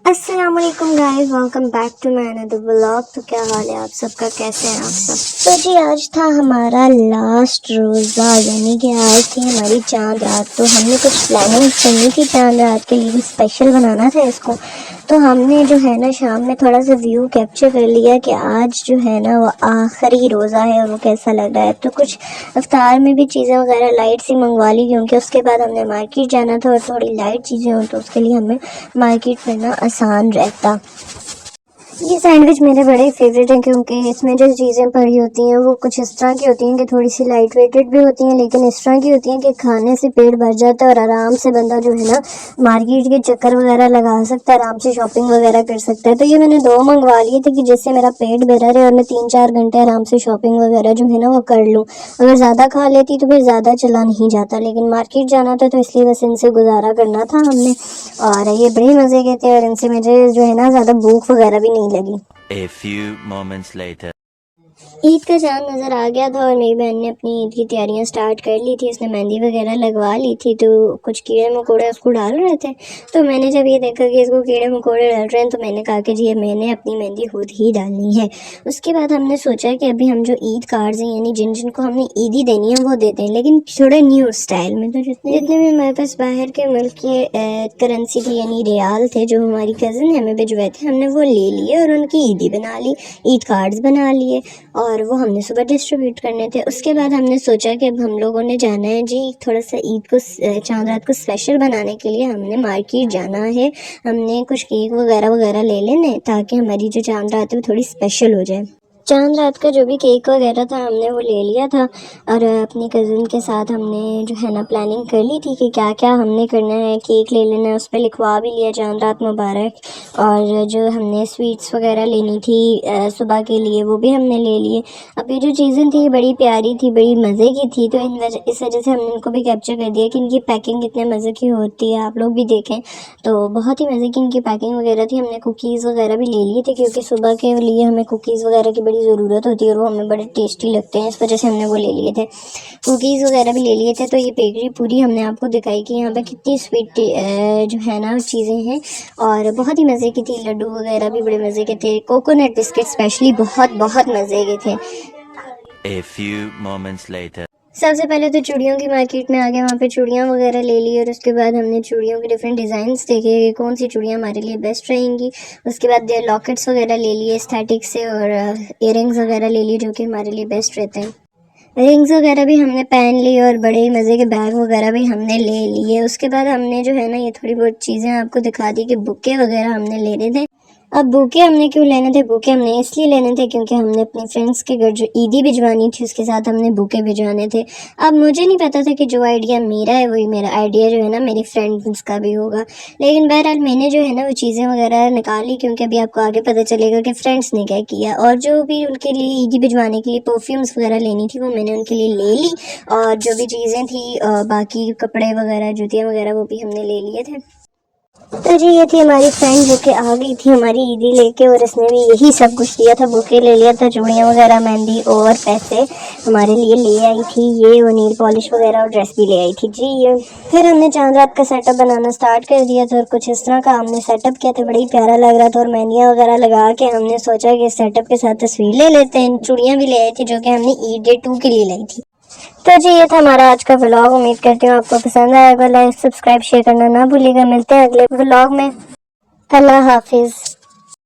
अस्सलाम वालेकुम guys, welcome back to my another vlog. तो क्या हाल है आप सबका, कैसे हैं आप सब। तो जी आज था हमारा लास्ट रोज़ा, यानी कि आज थी हमारी चांद रात। तो हमने कुछ प्लानिंग करनी थी चांद रात के लिए, स्पेशल बनाना था इसको। तो हमने जो है ना शाम में थोड़ा सा व्यू कैप्चर कर लिया कि आज जो है ना वो आखिरी रोज़ा है और वो कैसा लग रहा है। तो कुछ इफ्तार में भी चीज़ें वगैरह लाइट सी मंगवा ली, क्योंकि उसके बाद हमने मार्केट जाना था और थोड़ी लाइट चीज़ें हो तो उसके लिए हमें मार्केट करना आसान रहता। ये सैंडविच मेरे बड़े फेवरेट हैं, क्योंकि इसमें जो चीज़ें पड़ी होती हैं वो कुछ इस तरह की होती हैं कि थोड़ी सी लाइट वेटेड भी होती हैं, लेकिन इस तरह की होती हैं कि खाने से पेट भर जाता है और आराम से बंदा जो है ना मार्केट के चक्कर वगैरह लगा सकता है, आराम से शॉपिंग वगैरह कर सकता है। तो ये मैंने 2 मंगवा लिए थे कि जिससे मेरा पेट भरा रहे और मैं 3-4 घंटे आराम से शॉपिंग वगैरह जो है ना वो कर लूँ। अगर ज़्यादा खा लेती तो फिर ज़्यादा चला नहीं जाता, लेकिन मार्केट जाना था तो इसलिए बस इनसे गुजारा करना था हमने। और ये बड़े मज़े के थे और इनसे मुझे जो है ना ज़्यादा भूख वगैरह भी नहीं लगी। A few moments later. Eid का चांद नज़र आ गया था और मेरी बहन ने अपनी ईद की तैयारियां स्टार्ट कर ली थी। उसने मेहंदी वगैरह लगवा ली थी, तो कुछ कीड़े मकोड़े उसको डाल रहे थे। तो मैंने जब ये देखा कि इसको कीड़े मकोड़े डाल रहे हैं तो मैंने कहा कि जी मैंने अपनी मेहंदी खुद ही डालनी है। उसके बाद हमने सोचा कि अभी हम जो ईद कार्ड्स हैं, यानी जिन जिनको हमने ईदी देनी है वो देते हैं, लेकिन थोड़े न्यू स्टाइल में। तो जितने भी हमारे पास बाहर के मुल्क की करेंसी थी, यानी रियाल थे, जो हमारी कज़न ने हमें भिजवाए थे, हमने वो ले लिए और उनकी ईदी बना ली, ईद कार्ड्स बना लिए और वो हमने सुबह डिस्ट्रीब्यूट करने थे। उसके बाद हमने सोचा कि अब हम लोगों ने जाना है जी थोड़ा सा ईद को चांद रात को स्पेशल बनाने के लिए हमने मार्केट जाना है। हमने कुछ केक वगैरह वगैरह ले लेने ताकि हमारी जो चांद रात है वो थोड़ी स्पेशल हो जाए। चांद रात का जो भी केक वगैरह था हमने वो ले लिया था और अपनी कज़न के साथ हमने जो है ना प्लानिंग कर ली थी कि क्या क्या हमने करना है। केक ले लेना है, उस पर लिखवा भी लिया चांद रात मुबारक। और जो हमने स्वीट्स वगैरह लेनी थी सुबह के लिए वो भी हमने ले लिए। अब ये जो चीज़ें थी बड़ी प्यारी थी, बड़ी मज़े की थी, तो इस वजह से हमने इनको भी कैप्चर कर दिया कि इनकी पैकिंग कितने मज़े की होती है। आप लोग भी देखें तो बहुत ही मज़े की इनकी पैकिंग वगैरह थी। हमने कुकीज़ वगैरह भी ले लिए थे, क्योंकि सुबह के लिए हमें कुकीज़ वगैरह की बड़ी ज़रूरत होती है और वो हमें बड़े टेस्टी लगते हैं, इस वजह से हमने वो ले लिए थे। कुकीज़ वगैरह भी ले लिए थे। तो ये बेकरी पूरी हमने आपको दिखाई कि यहाँ पे कितनी स्वीट जो है ना चीज़ें हैं और बहुत ही मज़े की थी। लड्डू वगैरह भी बड़े मज़े के थे, कोकोनट बिस्किट स्पेशली बहुत बहुत मज़े के थे। A few moments later. सबसे पहले तो चूड़ियों की मार्केट में आ गए, वहाँ पे चूड़ियाँ वगैरह ले ली और उसके बाद हमने चूड़ियों के डिफरेंट डिज़ाइंस देखे कि कौन सी चूड़ियाँ हमारे लिए बेस्ट रहेंगी। उसके बाद लॉकेट्स वगैरह ले लिए एस्थेटिक से और इयररिंग्स वगैरह ले लिए जो कि हमारे लिए बेस्ट रहते हैं। रिंग्स वगैरह भी हमने पहन ली और बड़े मज़े के बैग वगैरह भी हमने ले लिए। उसके बाद हमने जो है ना ये थोड़ी बहुत चीज़ें आपको दिखा दी कि बुके वगैरह हमने लेने थे। अब बुके हमने क्यों लेने थे, बुके हमने इसलिए लेने थे क्योंकि हमने अपने फ्रेंड्स के घर जो ईदी भिजवानी थी उसके साथ हमने बुके भिजवाने थे। अब मुझे नहीं पता था कि जो आइडिया मेरा है वही मेरा आइडिया जो है ना मेरी फ्रेंड्स का भी होगा, लेकिन बहरहाल मैंने जो है ना वो चीज़ें वगैरह निकाली, क्योंकि अभी आपको आगे पता चलेगा कि फ्रेंड्स ने क्या किया। और जो भी उनके लिए ईदी भिजवाने के लिए परफ्यूम्स वगैरह लेनी थी वो मैंने उनके लिए ले ली, और जो भी चीज़ें थी बाकी कपड़े वगैरह जूतियाँ वगैरह वो भी हमने ले लिए थे। तो जी ये थी हमारी फ्रेंड जो कि आ गई थी हमारी ईदी लेके और इसने भी यही सब कुछ दिया था, बुके ले लिया था, चूड़ियाँ वगैरह, मेहंदी और पैसे हमारे लिए ले आई थी ये, और नील पॉलिश वगैरह और ड्रेस भी ले आई थी जी ये। फिर हमने चांद रात का सेटअप बनाना स्टार्ट कर दिया था और कुछ इस तरह का हमने सेटअप किया था, बड़ी प्यारा लग रहा था। और मेहंदियाँ वगैरह लगा के हमने सोचा कि सेटअप के साथ तस्वीर ले लेते हैं। चूड़ियाँ भी ले आई थी जो कि हमने ईद डे 2 के लिए लाई थी। तो जी ये था हमारा आज का व्लॉग। उम्मीद करती हूँ आपको पसंद आएगा। लाइक सब्सक्राइब शेयर करना ना भूलिएगा। मिलते हैं अगले व्लॉग में। अल्लाह हाफिज़।